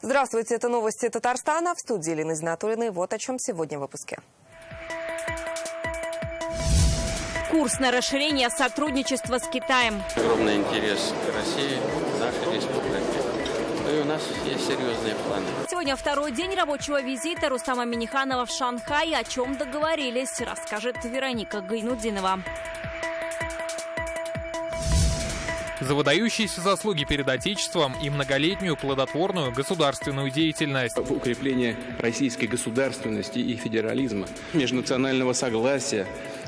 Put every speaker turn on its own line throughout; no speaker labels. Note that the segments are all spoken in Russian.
Здравствуйте, это новости Татарстана. В студии Елена Знатулина. Вот о чем сегодня в выпуске.
Курс на расширение сотрудничества с Китаем.
Огромный интерес к России, нашей республике. И у нас есть серьезные планы.
Сегодня второй день рабочего визита Рустама Минниханова в Шанхай. О чем договорились, расскажет Вероника Гайнутдинова.
За выдающиеся заслуги перед Отечеством и многолетнюю плодотворную государственную деятельность.
В укреплении российской государственности и федерализма, межнационального согласия,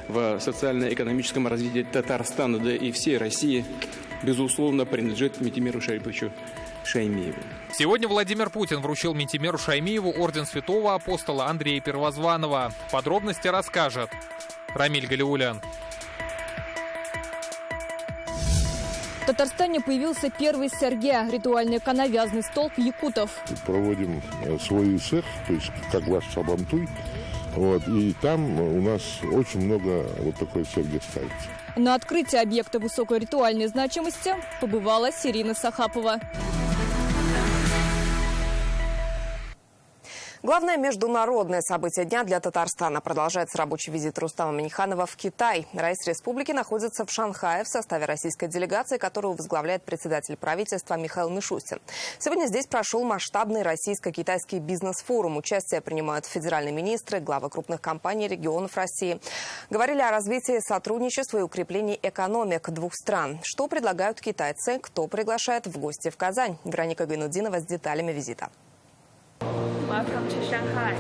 в социально-экономическом развитии Татарстана, да и всей России, безусловно, принадлежит Митимиру Шариповичу Шаймиеву.
Сегодня Владимир Путин вручил Митимиру Шаймиеву орден святого апостола Андрея Первозванного. Подробности расскажет Рамиль Галиулян.
В Татарстане появился первый сэрге – ритуальный коновязный столб якутов.
Проводим свой цех, то есть как ваш Сабантуй. И там у нас очень много вот такой сэрги ставится.
На открытии объекта высокой ритуальной значимости побывала Ирина Сахапова.
Главное международное событие дня для Татарстана. Продолжается рабочий визит Рустама Минниханова в Китай. Раис республики находится в Шанхае в составе российской делегации, которую возглавляет председатель правительства Михаил Мишустин. Сегодня здесь прошел масштабный российско-китайский бизнес-форум. Участие принимают федеральные министры, главы крупных компаний регионов России. Говорили о развитии сотрудничества и укреплении экономик двух стран. Что предлагают китайцы, кто приглашает в гости в Казань. Вероника Гайнутдинова с деталями визита.
Welcome to Shanghai.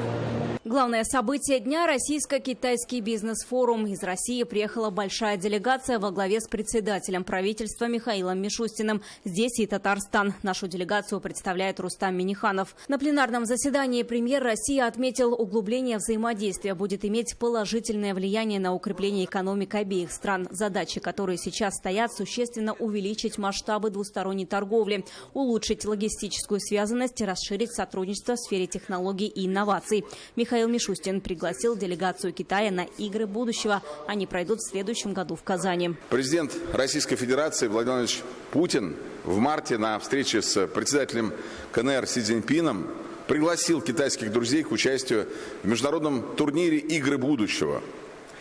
Главное событие дня – российско-китайский бизнес-форум. Из России приехала большая делегация во главе с председателем правительства Михаилом Мишустиным. Здесь и Татарстан. Нашу делегацию представляет Рустам Минниханов. На пленарном заседании премьер России отметил, углубление взаимодействия будет иметь положительное влияние на укрепление экономик обеих стран. Задачи, которые сейчас стоят, существенно увеличить масштабы двусторонней торговли, улучшить логистическую связанность и расширить сотрудничество в сфере технологий и инноваций. Михаил Мишустин пригласил делегацию Китая на игры будущего. Они пройдут в следующем году в Казани.
Президент Российской Федерации Владимир Владимирович Путин в марте на встрече с председателем КНР Си Цзиньпином пригласил китайских друзей к участию в международном турнире «Игры будущего».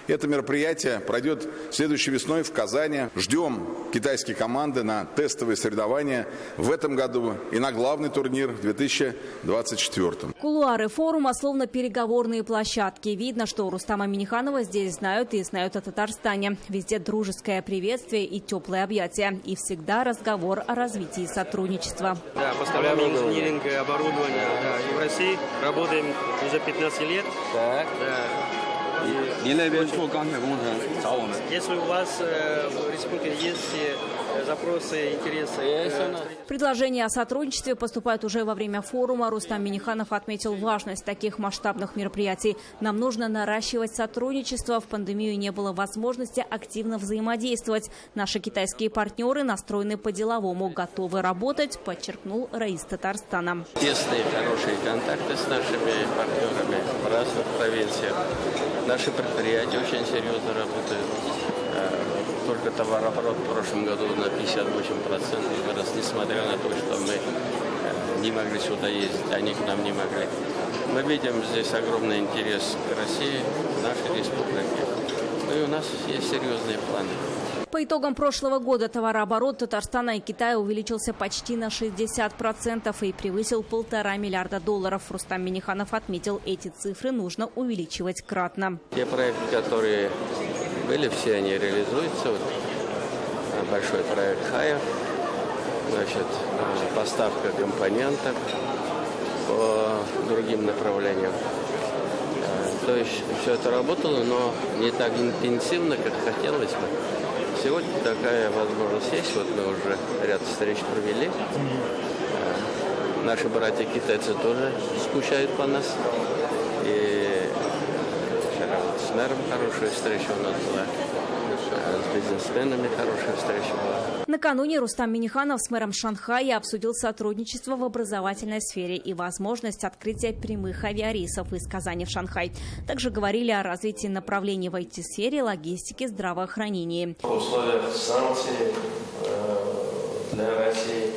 Это мероприятие пройдет следующей весной в Казани. Ждем китайские команды на тестовые соревнования в этом году и на главный турнир в 2024.
Кулуары форума словно переговорные площадки. Видно, что Рустама Минниханова здесь знают и знают о Татарстане. Везде дружеское приветствие и теплые объятия. И всегда разговор о развитии сотрудничества.
Да, поставляем инжиниринг, оборудование. Да, и в России работаем уже 15 лет. Так. Да. Если у вас в республике есть запросы, интересы...
Предложения о сотрудничестве поступают уже во время форума. Рустам Минниханов отметил важность таких масштабных мероприятий. Нам нужно наращивать сотрудничество. В пандемию не было возможности активно взаимодействовать. Наши китайские партнеры настроены по-деловому, готовы работать, подчеркнул Раис Татарстана.
Тесные, хорошие контакты с нашими партнерами в разных провинциях. Наши предприятия очень серьезно работают. Только товарооборот в прошлом году на 58% вырос, несмотря на то, что мы не могли сюда ездить, они к нам не могли. Мы видим здесь огромный интерес к России, к нашей республике. И у нас есть серьезные планы.
По итогам прошлого года товарооборот Татарстана и Китая увеличился почти на 60% и превысил $1,5 миллиарда. Рустам Минниханов отметил, эти цифры нужно увеличивать кратно.
Те проекты, которые были, все они реализуются. Вот большой проект «Хайер», значит, поставка компонентов по другим направлениям. То есть все это работало, но не так интенсивно, как хотелось бы. Сегодня такая возможность есть. Вот мы уже ряд встреч провели. Наши братья-китайцы тоже скучают по нас. И вчера вот с мэром хорошая встреча у нас была. С бизнесменами хорошая встреча была.
Накануне Рустам Минниханов с мэром Шанхая обсудил сотрудничество в образовательной сфере и возможность открытия прямых авиарейсов из Казани в Шанхай. Также говорили о развитии направлений в IT-сфере, логистике, здравоохранении.
В условиях санкций для России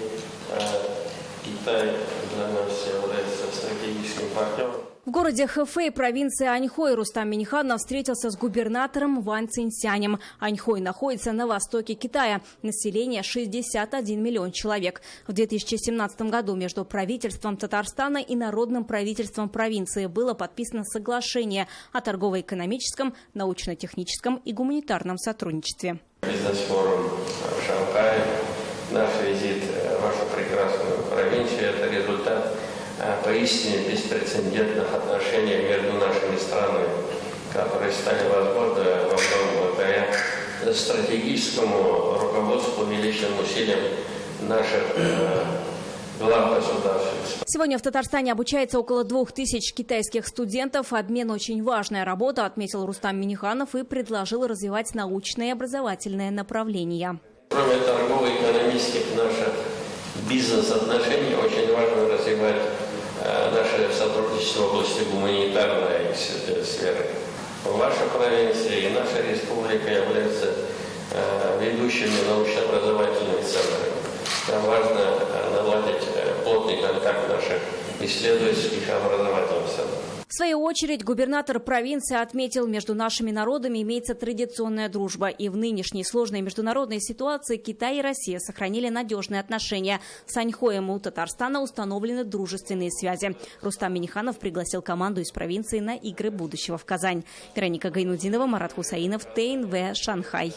Китай для нас является стратегическим партнером.
В городе Хэфэй, провинции Аньхой, Рустам Минниханов встретился с губернатором Ван Цинсянем. Аньхой находится на востоке Китая. Население 61 миллион человек. В 2017 году между правительством Татарстана и народным правительством провинции было подписано соглашение о торгово-экономическом, научно-техническом и гуманитарном сотрудничестве.
Бизнес-форум в Шанхае, наш визит в вашу прекрасную провинцию – это результат поистине беспрецедентных отношений между нашими странами, которые стали возможны во многом благодаря стратегическому руководству и личным усилиям наших глав государств.
Сегодня в Татарстане обучается около 2000 китайских студентов. Обмен очень важная работа, отметил Рустам Минниханов и предложил развивать научные и образовательные направления.
Кроме торгово-экономических наших бизнес-отношений, очень важно развивать наше сотрудничество в области гуманитарной сферы. Ваша провинция и наша республика являются ведущими научно-образовательными центрами. Нам важно наладить плотный контакт наших исследовательских и образовательных центров.
В свою очередь, губернатор провинции отметил, между нашими народами имеется традиционная дружба. И в нынешней сложной международной ситуации Китай и Россия сохранили надежные отношения. С Аньхоем у Татарстана установлены дружественные связи. Рустам Минниханов пригласил команду из провинции на игры будущего в Казань. Вероника Гайнудинова, Марат Хусаинов, ТНВ, Шанхай.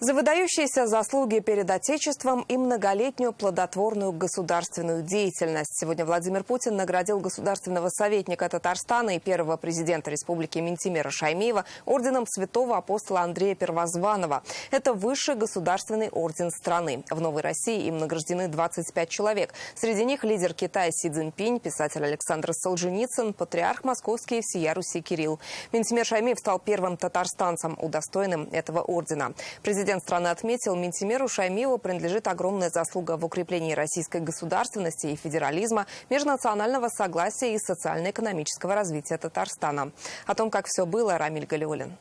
За выдающиеся заслуги перед Отечеством и многолетнюю плодотворную государственную деятельность. Сегодня Владимир Путин наградил государственного советника Татарстана и первого президента республики Минтимера Шаймиева орденом Святого апостола Андрея Первозванного. Это высший государственный орден страны. В Новой России им награждены 25 человек. Среди них лидер Китая Си Цзиньпинь, писатель Александр Солженицын, патриарх Московский всея Руси Кирилл. Минтимер Шаймиев стал первым татарстанцем, удостоенным этого ордена. Президент страны отметил, Минтимеру Шаймиеву принадлежит огромная заслуга в укреплении российской государственности и федерализма, межнационального согласия и социально-экономического развития Татарстана. О том, как все было, Рамиль Галиуллин.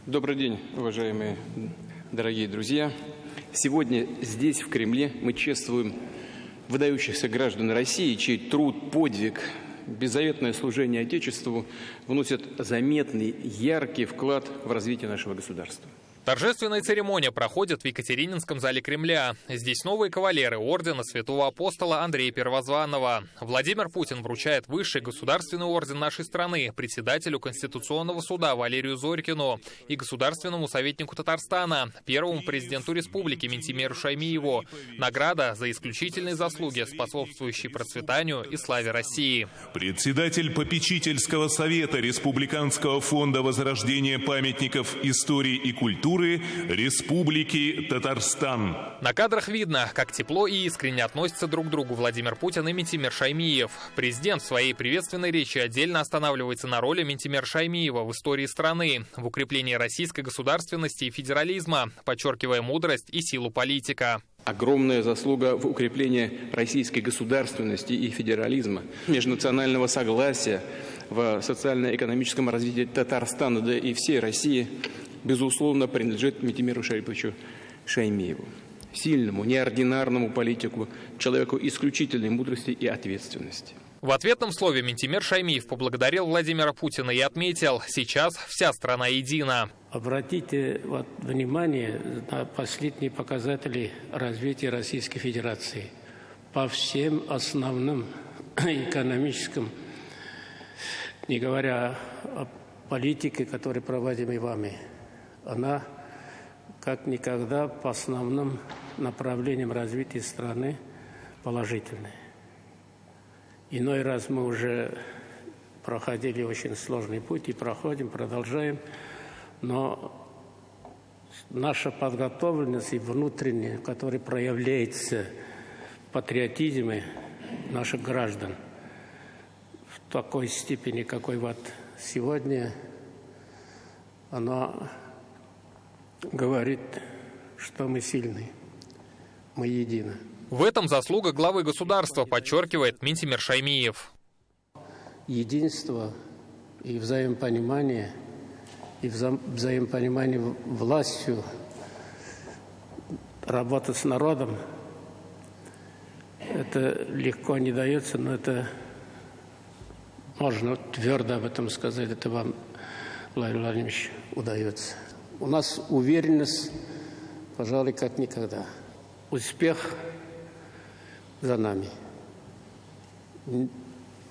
Добрый день, уважаемые дорогие друзья. Сегодня здесь, в Кремле, мы чествуем выдающихся граждан России, чей труд, подвиг, беззаветное служение Отечеству вносят заметный, яркий вклад в развитие нашего государства.
Торжественная церемония проходит в Екатерининском зале Кремля. Здесь новые кавалеры ордена Святого апостола Андрея Первозванного. Владимир Путин вручает высший государственный орден нашей страны председателю Конституционного суда Валерию Зорькину и государственному советнику Татарстана, первому президенту республики Минтимеру Шаймиеву. Награда за исключительные заслуги, способствующие процветанию и славе России.
Председатель попечительского совета Республиканского фонда возрождения памятников истории и культуры Республики Татарстан.
На кадрах видно, как тепло и искренне относятся друг к другу Владимир Путин и Минтимер Шаймиев. Президент в своей приветственной речи отдельно останавливается на роли Минтимера Шаймиева в истории страны, в укреплении российской государственности и федерализма, подчеркивая мудрость и силу политика.
Огромная заслуга в укреплении российской государственности и федерализма, межнационального согласия, в социально-экономическом развитии Татарстана, да и всей России, безусловно, принадлежит Минтимеру Шариповичу Шаймиеву. Сильному, неординарному политику, человеку исключительной мудрости и ответственности.
В ответном слове Минтимер Шаймиев поблагодарил Владимира Путина и отметил, сейчас вся страна едина.
Обратите внимание на последние показатели развития Российской Федерации. По всем основным экономическим, не говоря о политике, которую проводим и вами, она как никогда по основным направлениям развития страны положительная. Иной раз мы уже проходили очень сложный путь и проходим, продолжаем, но наша подготовленность и внутренняя, которая проявляется в патриотизме наших граждан в такой степени, какой вот сегодня, она говорит, что мы сильны, мы едины.
В этом заслуга главы государства, подчеркивает Минтимер Шаймиев.
Единство и взаимопонимание, властью, работа с народом это легко не дается, но это можно твердо об этом сказать. Это вам, Владимир Владимирович, удается. У нас уверенность, пожалуй, как никогда. Успех за нами.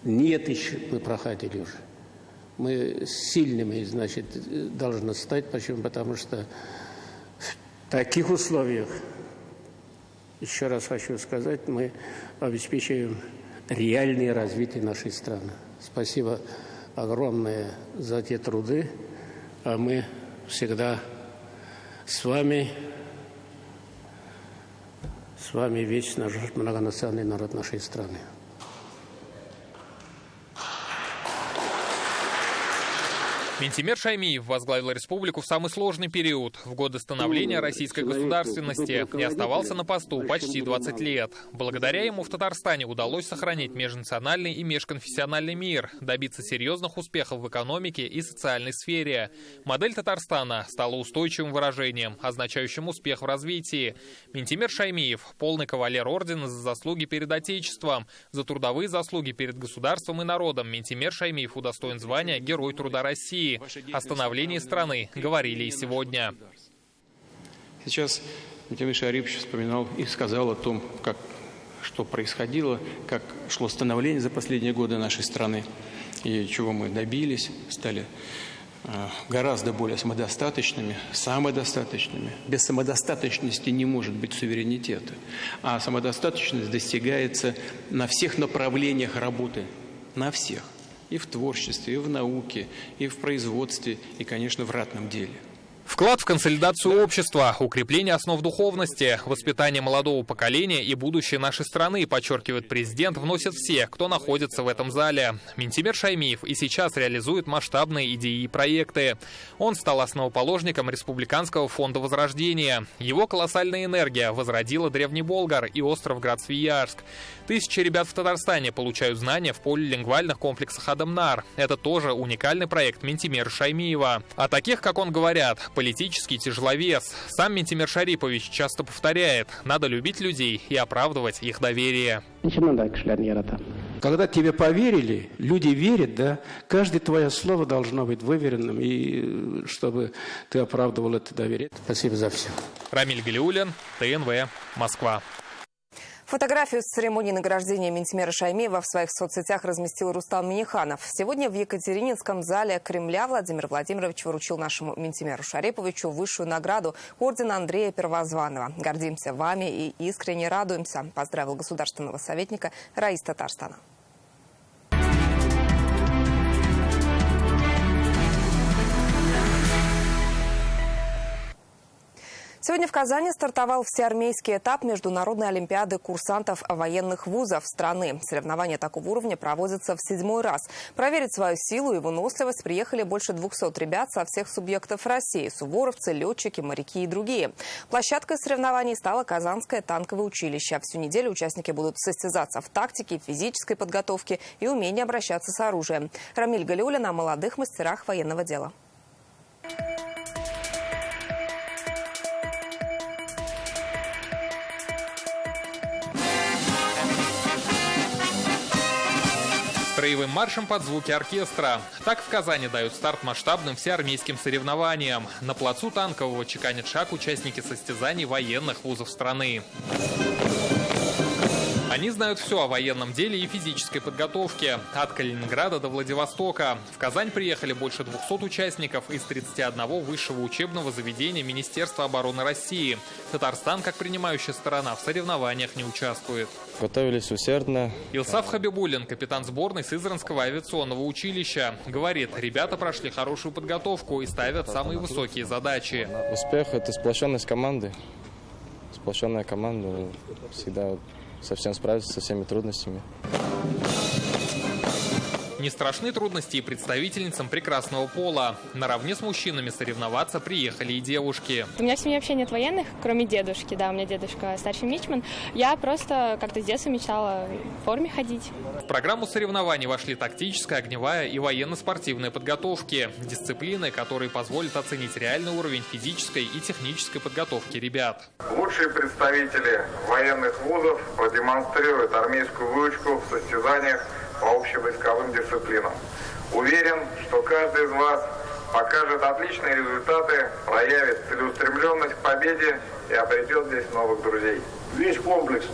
Нет еще, мы проходили уже. Мы сильными, значит, должны стать. Почему? Потому что в таких условиях, еще раз хочу сказать, мы обеспечиваем реальное развитие нашей страны. Спасибо огромное за те труды, а мы всегда с вами весь наш многонациональный народ нашей страны.
Минтимер Шаймиев возглавил республику в самый сложный период, в годы становления российской государственности, и оставался на посту почти 20 лет. Благодаря ему в Татарстане удалось сохранить межнациональный и межконфессиональный мир, добиться серьезных успехов в экономике и социальной сфере. Модель Татарстана стала устойчивым выражением, означающим успех в развитии. Минтимер Шаймиев – полный кавалер ордена за заслуги перед Отечеством. За трудовые заслуги перед государством и народом Минтимер Шаймиев удостоен звания Герой труда России. О становлении страны говорили и сегодня.
Сейчас Минтимер Шарипович вспоминал и сказал о том, что происходило, как шло становление за последние годы нашей страны и чего мы добились, стали гораздо более самодостаточными. Без самодостаточности не может быть суверенитета. А самодостаточность достигается на всех направлениях работы, на всех. И в творчестве, и в науке, и в производстве, и, конечно, в ратном деле.
Вклад в консолидацию общества, укрепление основ духовности, воспитание молодого поколения и будущее нашей страны, подчеркивает президент, вносят все, кто находится в этом зале. Минтимер Шаймиев и сейчас реализует масштабные идеи и проекты. Он стал основоположником Республиканского фонда возрождения. Его колоссальная энергия возродила Древний Болгар и остров Град-Свияжск. Тысячи ребят в Татарстане получают знания в полилингвальных комплексах Адамнар. Это тоже уникальный проект Минтимера Шаймиева. О таких, как он, говорят, политический тяжеловес. Сам Минтимер Шарипович часто повторяет: надо любить людей и оправдывать их доверие.
Когда тебе поверили, люди верят, да? Каждое твое слово должно быть выверенным, и чтобы ты оправдывал это доверие. Спасибо за все.
Рамиль Галиуллин, ТНВ, Москва.
Фотографию с церемонии награждения Минтимера Шаймиева в своих соцсетях разместил Рустам Минниханов. Сегодня в Екатерининском зале Кремля Владимир Владимирович вручил нашему Минтимеру Шариповичу высшую награду – орден Андрея Первозванного. Гордимся вами и искренне радуемся, поздравил государственного советника Раис Татарстана. Сегодня в Казани стартовал всеармейский этап Международной олимпиады курсантов военных вузов страны. Соревнования такого уровня проводятся в 7-й раз. Проверить свою силу и выносливость приехали больше 200 ребят со всех субъектов России – суворовцы, летчики, моряки и другие. Площадкой соревнований стало Казанское танковое училище. Всю неделю участники будут состязаться в тактике, физической подготовке и умении обращаться с оружием. Рамиль Галиуллин о молодых мастерах военного дела.
Строевым маршем под звуки оркестра. Так в Казани дают старт масштабным всеармейским соревнованиям. На плацу танкового чеканят шаг участники состязаний военных вузов страны. Они знают все о военном деле и физической подготовке. От Калининграда до Владивостока. В Казань приехали больше 200 участников из 31 высшего учебного заведения Министерства обороны России. Татарстан, как принимающая сторона, в соревнованиях не участвует.
Готовились усердно.
Илсаф Хабибуллин, капитан сборной Сызранского авиационного училища, говорит, ребята прошли хорошую подготовку и ставят самые высокие задачи.
Успех – это сплоченность команды. Сплоченная команда всегда совсем справится со всеми трудностями.
Не страшны трудности и представительницам прекрасного пола. Наравне с мужчинами соревноваться приехали и девушки.
У меня в семье вообще нет военных, кроме дедушки. Да, у меня дедушка старший мичман. Я просто как-то с детства мечтала в форме ходить.
В программу соревнований вошли тактическая, огневая и военно-спортивная подготовки. Дисциплины, которые позволят оценить реальный уровень физической и технической подготовки ребят.
Лучшие представители военных вузов продемонстрируют армейскую выучку в состязаниях по общевойсковым дисциплинам. Уверен, что каждый из вас покажет отличные результаты, проявит целеустремленность к победе и обретет здесь новых друзей.
Весь комплекс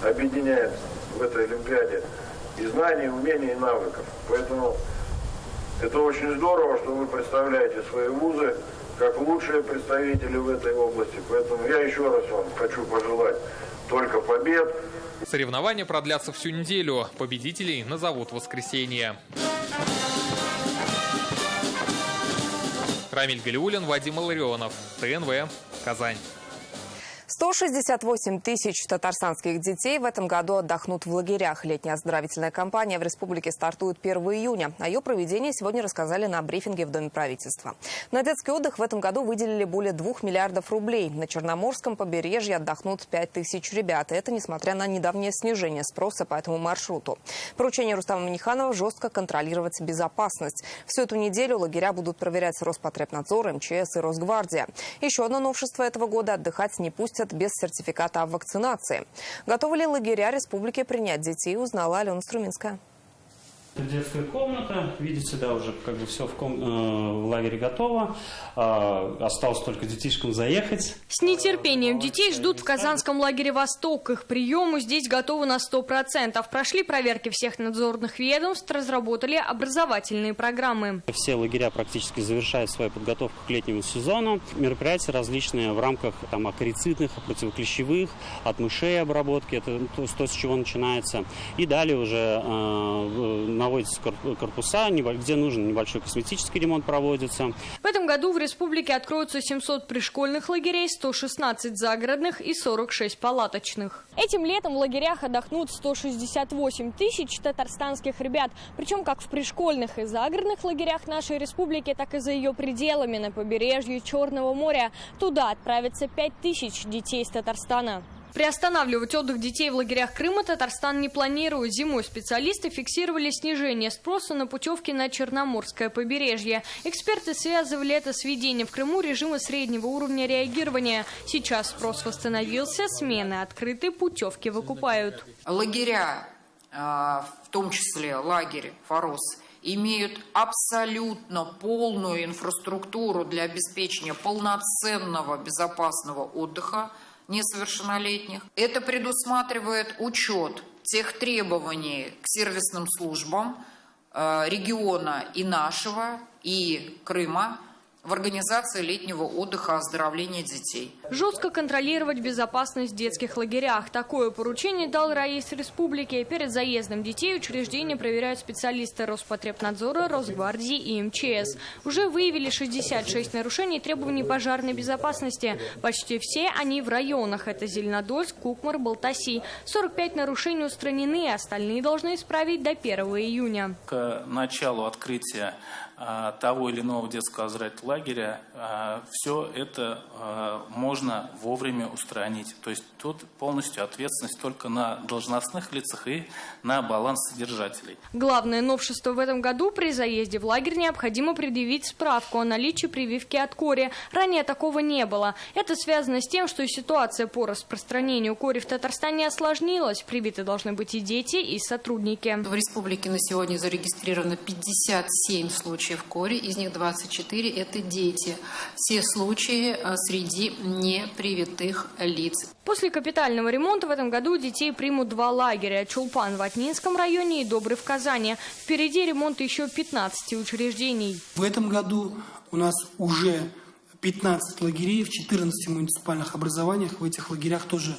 объединяет в этой Олимпиаде и знаний, и умений, и навыков. Поэтому это очень здорово, что вы представляете свои вузы как лучшие представители в этой области. Поэтому я еще раз вам хочу пожелать только побед.
Соревнования продлятся всю неделю. Победителей назовут в воскресенье. Рамиль Галиуллин, Вадим Илларионов, ТНВ, Казань.
168 тысяч татарстанских детей в этом году отдохнут в лагерях. Летняя оздоровительная кампания в республике стартует 1 июня. О ее проведении сегодня рассказали на брифинге в Доме правительства. На детский отдых в этом году выделили более 2 миллиардов рублей. На Черноморском побережье отдохнут 5 тысяч ребят. И это несмотря на недавнее снижение спроса по этому маршруту. Поручение Рустама Минниханова – жестко контролировать безопасность. Всю эту неделю лагеря будут проверять Роспотребнадзор, МЧС и Росгвардия. Еще одно новшество этого года – отдыхать не пустят без сертификата о вакцинации. Готовы ли лагеря республики принять детей, узнала Алена Струминская.
Детская комната, видите, да, уже как бы все в лагере готово. Осталось только детишкам заехать.
С нетерпением детей ждут в казанском лагере «Восток». Их приему здесь готовы на 100%. Прошли проверки всех надзорных ведомств, разработали образовательные программы.
Все лагеря практически завершают свою подготовку к летнему сезону. Мероприятия различные в рамках акарицидных, противоклещевых, от мышей обработки. Это то, с чего начинается. И далее уже наводятся корпуса, где нужен небольшой косметический ремонт проводится.
В этом году в республике откроются 700 пришкольных лагерей, 116 загородных и 46 палаточных. Этим летом в лагерях отдохнут 168 тысяч татарстанских ребят. Причем как в пришкольных и загородных лагерях нашей республики, так и за ее пределами на побережье Черного моря. Туда отправятся 5000 детей из Татарстана. Приостанавливать отдых детей в лагерях Крыма Татарстан не планирует. Зимой специалисты фиксировали снижение спроса на путевки на Черноморское побережье. Эксперты связывали это с введением в Крыму режима среднего уровня реагирования. Сейчас спрос восстановился, смены открыты, путевки выкупают.
Лагеря, в том числе лагерь «Форос», имеют абсолютно полную инфраструктуру для обеспечения полноценного безопасного отдыха несовершеннолетних. Это предусматривает учет тех требований к сервисным службам региона и нашего, и Крыма в организации летнего отдыха и оздоровления детей.
Жестко контролировать безопасность в детских лагерях. Такое поручение дал Раис республики. Перед заездом детей учреждения проверяют специалисты Роспотребнадзора, Росгвардии и МЧС. Уже выявили 66 нарушений требований пожарной безопасности. Почти все они в районах. Это Зеленодольск, Кукмар, Балтаси. 45 нарушений устранены, остальные должны исправить до 1 июня.
К началу открытия того или иного детского оздоровительного лагеря все это можно вовремя устранить. То есть тут полностью ответственность только на должностных лицах и на баланс содержателей.
Главное новшество в этом году: при заезде в лагерь необходимо предъявить справку о наличии прививки от кори. Ранее такого не было. Это связано с тем, что ситуация по распространению кори в Татарстане осложнилась. Привиты должны быть и дети, и сотрудники.
В республике на сегодня зарегистрировано 57 случаев кори, из них 24 – это дети. Все случаи среди непривитых лиц.
После капитального ремонта в этом году детей примут 2 лагеря: Чулпан в Атнинском районе и Добрый в Казани. Впереди ремонт еще 15 учреждений.
В этом году у нас уже 15 лагерей в 14 муниципальных образованиях. В этих лагерях тоже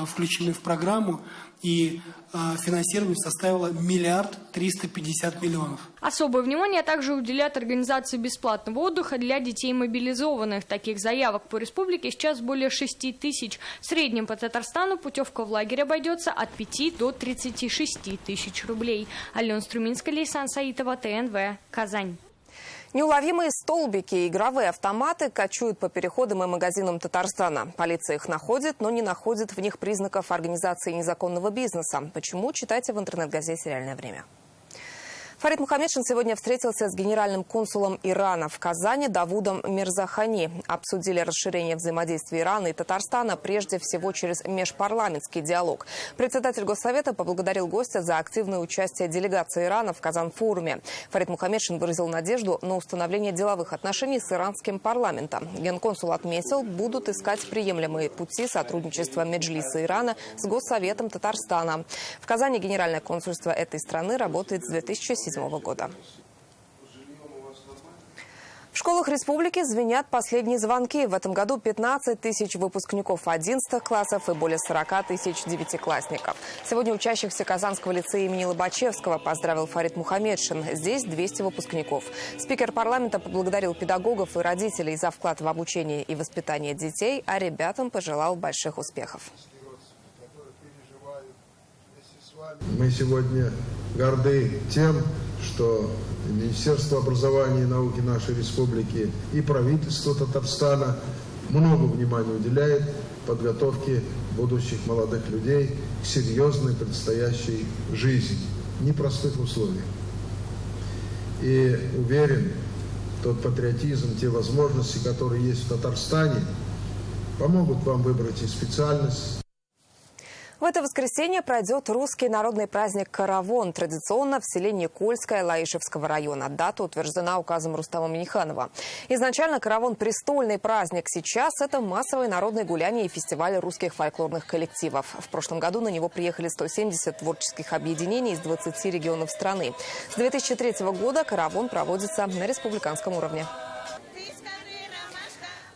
включены в программу, и финансирование составило 1 350 000 000.
Особое внимание также уделяют организации бесплатного отдыха для детей мобилизованных. Таких заявок по республике сейчас более 6 тысяч. В среднем по Татарстану путевка в лагерь обойдется от 5 до 36 тысяч рублей. Алена Струминская, Лейсан Саитова, ТНВ, Казань.
Неуловимые столбики и игровые автоматы кочуют по переходам и магазинам Татарстана. Полиция их находит, но не находит в них признаков организации незаконного бизнеса. Почему? Читайте в интернет-газете «Реальное время». Фарид Мухаммедшин сегодня встретился с генеральным консулом Ирана в Казани Давудом Мирзахани. Обсудили расширение взаимодействия Ирана и Татарстана прежде всего через межпарламентский диалог. Председатель Госсовета поблагодарил гостя за активное участие делегации Ирана в Казан-форуме. Фарид Мухаммедшин выразил надежду на установление деловых отношений с иранским парламентом. Генконсул отметил, будут искать приемлемые пути сотрудничества Меджлиса Ирана с Госсоветом Татарстана. В Казани генеральное консульство этой страны работает с 2007 года. В школах республики звенят последние звонки. В этом году 15 тысяч выпускников 11 классов и более 40 тысяч девятиклассников. Сегодня учащихся Казанского лицея имени Лобачевского поздравил Фарид Мухаммедшин. Здесь 200 выпускников. Спикер парламента поблагодарил педагогов и родителей за вклад в обучение и воспитание детей, а ребятам пожелал больших успехов.
Мы сегодня горды тем, что Министерство образования и науки нашей республики и правительство Татарстана много внимания уделяет подготовке будущих молодых людей к серьезной предстоящей жизни в непростых условиях. И уверен, тот патриотизм, те возможности, которые есть в Татарстане, помогут вам выбрать и специальность.
В это воскресенье пройдет русский народный праздник Каравон, традиционно в селе Никольское Лаишевского района. Дата утверждена указом Рустама Минниханова. Изначально Каравон – престольный праздник. Сейчас это массовое народное гуляние и фестиваль русских фольклорных коллективов. В прошлом году на него приехали 170 творческих объединений из 20 регионов страны. С 2003 года Каравон проводится на республиканском уровне.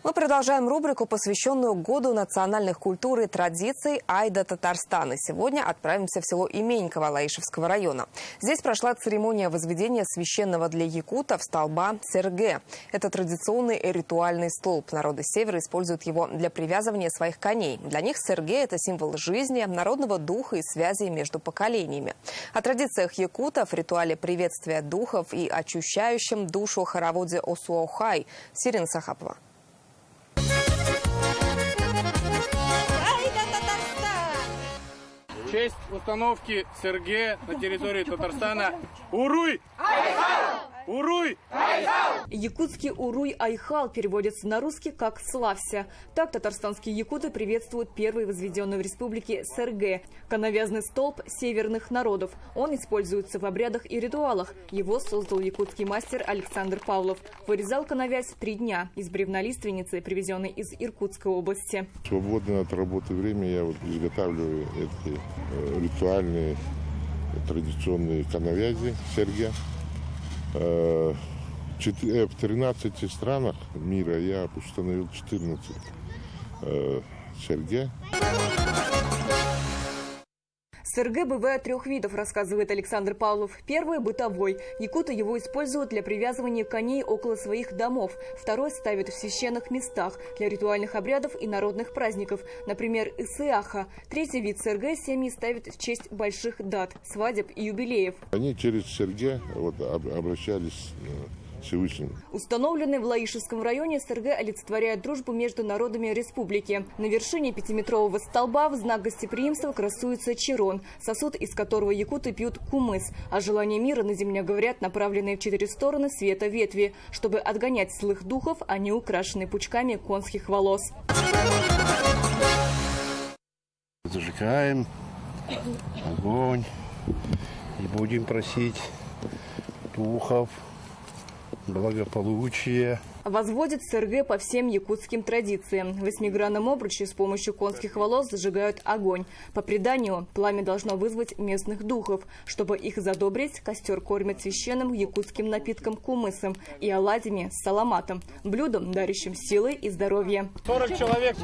Мы продолжаем рубрику, посвященную Году национальных культур и традиций Айда Татарстана. Сегодня отправимся в село Именьково Лаишевского района. Здесь прошла церемония возведения священного для якутов столба Серге. Это традиционный ритуальный столб. Народы Севера используют его для привязывания своих коней. Для них Серге – это символ жизни, народного духа и связи между поколениями. О традициях якутов, ритуале приветствия духов и очищающем душу хороводе Осуохай. Сирина Сахапова.
В честь установки Серге на территории Татарстана Уруй! Уруй!
Якутский Уруй Айхал переводится на русский как «славься». Так татарстанские якуты приветствуют первый возведенный в республике Серге – коновязный столб северных народов. Он используется в обрядах и ритуалах. Его создал якутский мастер Александр Павлов. Вырезал коновязь 3 дня из бревна лиственницы, привезенной из Иркутской области.
Свободное от работы время я изготавливаю эти ритуальные традиционные коновязи Серге. В 13 странах мира я установил 14 Серге.
Серге бывает 3 видов, рассказывает Александр Павлов. Первый – бытовой. Якуты его используют для привязывания коней около своих домов. Второй ставят в священных местах для ритуальных обрядов и народных праздников, например, Исыаха. Третий вид Серге семьи ставят в честь больших дат, свадеб и юбилеев.
Они через Серге обращались Всевышнему.
Установленный в Лаишевском районе Серге олицетворяет дружбу между народами республики. На вершине 5-метрового столба в знак гостеприимства красуется чирон, сосуд, из которого якуты пьют кумыс. О желании мира на земле говорят направленные в 4 стороны света ветви, чтобы отгонять злых духов, они украшены пучками конских волос.
Зажигаем огонь и будем просить духов благополучия,
Возводят СРГ по всем якутским традициям. В 8-гранном обруче с помощью конских волос зажигают огонь. По преданию, пламя должно вызвать местных духов. Чтобы их задобрить, костер кормят священным якутским напитком кумысом и оладьями с саламатом, блюдом, дарящим силы и здоровье.
40 человек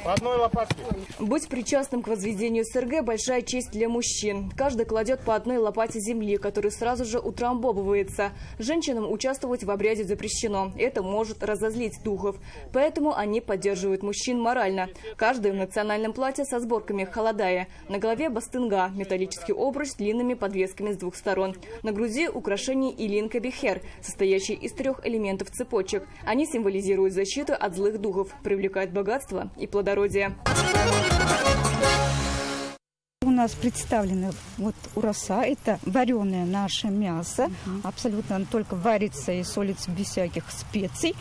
по одной лопатке.
Быть причастным к возведению СРГ – большая честь для мужчин. Каждый кладет по одной лопате земли, которая сразу же утрамбовывается. Женщинам участвовать в обряде запрещено. Это может разозлить духов. Поэтому они поддерживают мужчин морально. Каждый в национальном платье со сборками холодая. На голове бастынга – металлический обруч с длинными подвесками с двух сторон. На груди украшение илинка-бихер, состоящий из 3 элементов цепочек. Они символизируют защиту от злых духов, привлекают богатство и плодородие.
У нас представлено вот ураса, это вареное наше мясо, абсолютно только варится и солится без всяких специй.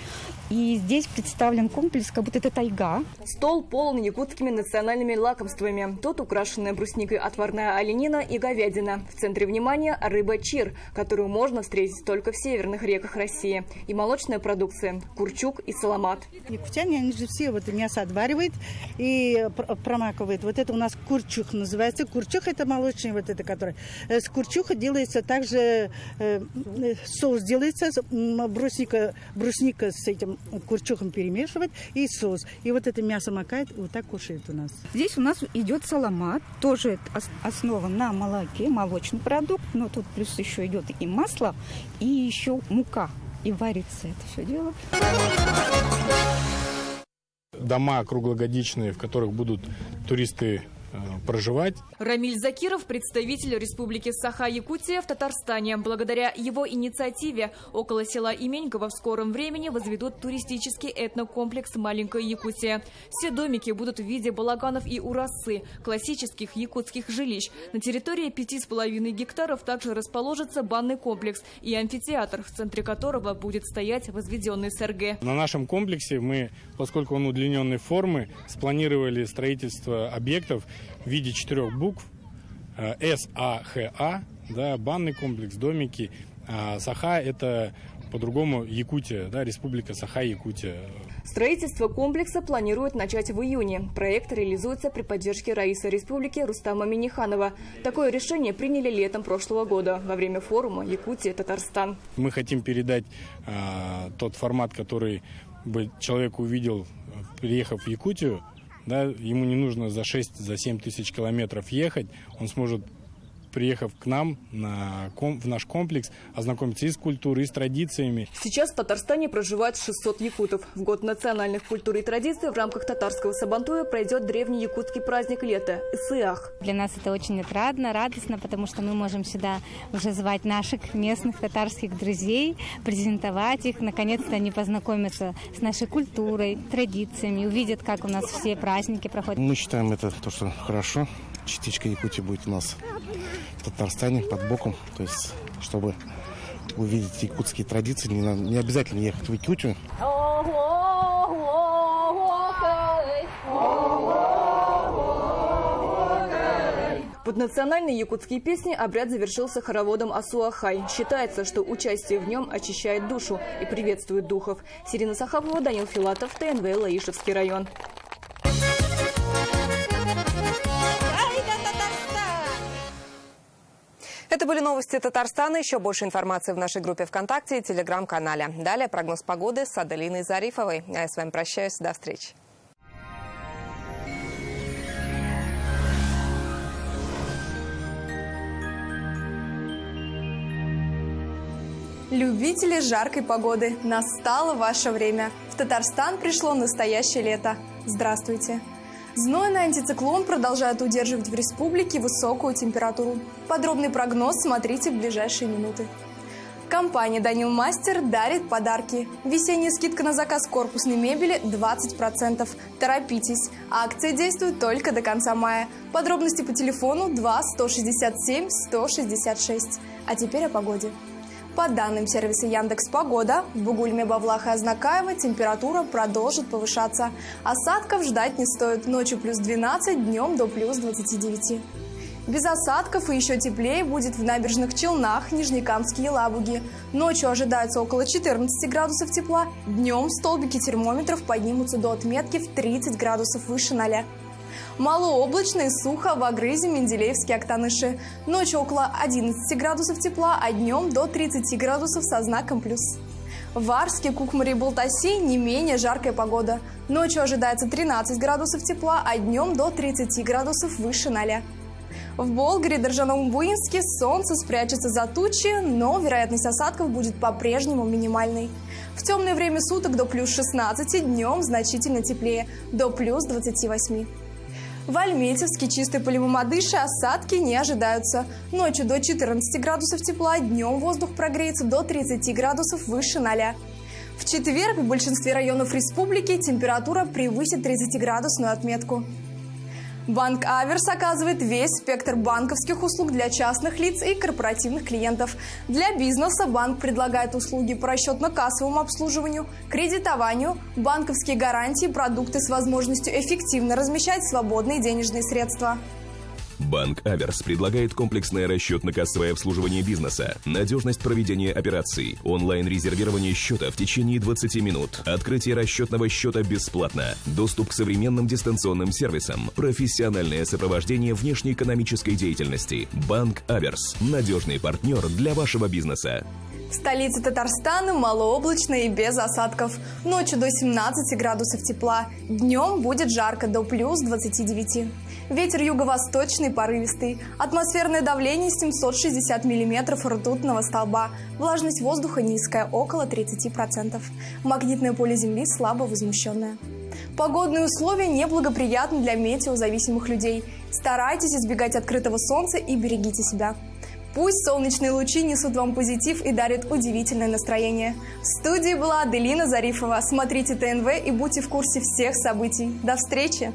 И здесь представлен комплекс, как будто это тайга.
Стол полон якутскими национальными лакомствами. Тут украшенная брусникой отварная оленина и говядина. В центре внимания рыба чир, которую можно встретить только в северных реках России. И молочная продукция – курчук и саламат.
Якутяне, они же все вот мясо отваривают и промакивают. Вот это у нас курчук называется. Курчук – это молочный, вот это, который. С курчука делается также, соус делается, брусника с этим курчуком перемешивать и соус. И вот это мясо макает, вот так кушает у нас. Здесь у нас идет саламат, тоже основан на молоке, молочный продукт, но тут плюс еще идет и масло, и еще мука. И варится это все дело.
Дома круглогодичные, в которых будут туристы проживать.
Рамиль Закиров – представитель Республики Саха-Якутия в Татарстане. Благодаря его инициативе около села Именьково в скором времени возведут туристический этнокомплекс «Маленькая Якутия». Все домики будут в виде балаганов и урасы, классических якутских жилищ. На территории 5,5 гектаров также расположится банный комплекс и амфитеатр, в центре которого будет стоять возведенный СРГ.
На нашем комплексе мы, поскольку он удлиненной формы, спланировали строительство объектов в виде 4 букв САХА, да, банный комплекс, домики. Саха – это по-другому Якутия, да, Республика Саха-Якутия.
Строительство комплекса планируют начать в июне. Проект реализуется при поддержке Раиса Республики Рустама Минниханова. Такое решение приняли летом прошлого года во время форума «Якутия-Татарстан».
Мы хотим передать тот формат, который бы человек увидел, приехав в Якутию. Да, ему не нужно за 6-7 тысяч километров ехать, он сможет, приехав к нам в наш комплекс, ознакомиться и с культурой, и с традициями.
Сейчас в Татарстане проживает 600 якутов. В год национальных культур и традиций в рамках татарского сабантуя пройдет древний якутский праздник лета – Исыах.
Для нас это очень отрадно, радостно, потому что мы можем сюда уже звать наших местных татарских друзей, презентовать их. Наконец-то они познакомятся с нашей культурой, традициями, увидят, как у нас все праздники проходят.
Мы считаем это то, что хорошо. Частичка Якутии будет у нас в Татарстане под боком, то есть чтобы увидеть якутские традиции, не обязательно ехать в Якутию.
Под национальные якутские песни обряд завершился хороводом Асуахай. Считается, что участие в нем очищает душу и приветствует духов. Сирина Сахапова, Данил Филатов, ТНВ, Лаишевский район.
Это были новости Татарстана. Еще больше информации в нашей группе ВКонтакте и Телеграм-канале. Далее прогноз погоды с Аделиной Зарифовой. А я с вами прощаюсь. До встречи.
Любители жаркой погоды, настало ваше время. В Татарстан пришло настоящее лето. Здравствуйте! Знойный антициклон продолжает удерживать в республике высокую температуру. Подробный прогноз смотрите в ближайшие минуты. Компания «Данил Мастер» дарит подарки. Весенняя скидка на заказ корпусной мебели 20%. Торопитесь. Акция действует только до конца мая. Подробности по телефону 2 167 166. А теперь о погоде. По данным сервиса Яндекс.Погода, в Бугульме, Бавлаха и Азнакаево температура продолжит повышаться. Осадков ждать не стоит. Ночью плюс 12, днем до плюс 29. Без осадков и еще теплее будет в Набережных Челнах, Нижнекамске и Елабуге. Ночью ожидается около 14 градусов тепла, днем столбики термометров поднимутся до отметки в 30 градусов выше 0. Малооблачно и сухо в Агрызе, Менделеевске, Актаныше. Ночью около 11 градусов тепла, а днем до 30 градусов со знаком плюс. В Арске, Кукмаре и Балтаси не менее жаркая погода. Ночью ожидается 13 градусов тепла, а днем до 30 градусов выше 0. В Болгаре, Держаном, Буинске солнце спрячется за тучи, но вероятность осадков будет по-прежнему минимальной. В темное время суток до плюс 16, днем значительно теплее, до плюс 28. В Альметьевске, Чистой, Полимамадыше осадки не ожидаются. Ночью до 14 градусов тепла, днем воздух прогреется до 30 градусов выше 0. В четверг в большинстве районов республики температура превысит 30-градусную отметку. Банк Аверс оказывает весь спектр банковских услуг для частных лиц и корпоративных клиентов. Для бизнеса банк предлагает услуги по расчетно-кассовому обслуживанию, кредитованию, банковские гарантии, продукты с возможностью эффективно размещать свободные денежные средства.
Банк Аверс предлагает комплексное расчетно-кассовое обслуживание бизнеса, надежность проведения операций, онлайн-резервирование счета в течение 20 минут, открытие расчетного счета бесплатно, доступ к современным дистанционным сервисам, профессиональное сопровождение внешнеэкономической деятельности. Банк Аверс – надежный партнер для вашего бизнеса.
В столице Татарстана малооблачно и без осадков. Ночью до 17 градусов тепла. Днем будет жарко до плюс 29. Ветер юго-восточный порывистый. Атмосферное давление 760 миллиметров ртутного столба. Влажность воздуха низкая, около 30%. Магнитное поле Земли слабо возмущенное. Погодные условия неблагоприятны для метеозависимых людей. Старайтесь избегать открытого солнца и берегите себя. Пусть солнечные лучи несут вам позитив и дарят удивительное настроение. В студии была Аделина Зарифова. Смотрите ТНВ и будьте в курсе всех событий. До встречи!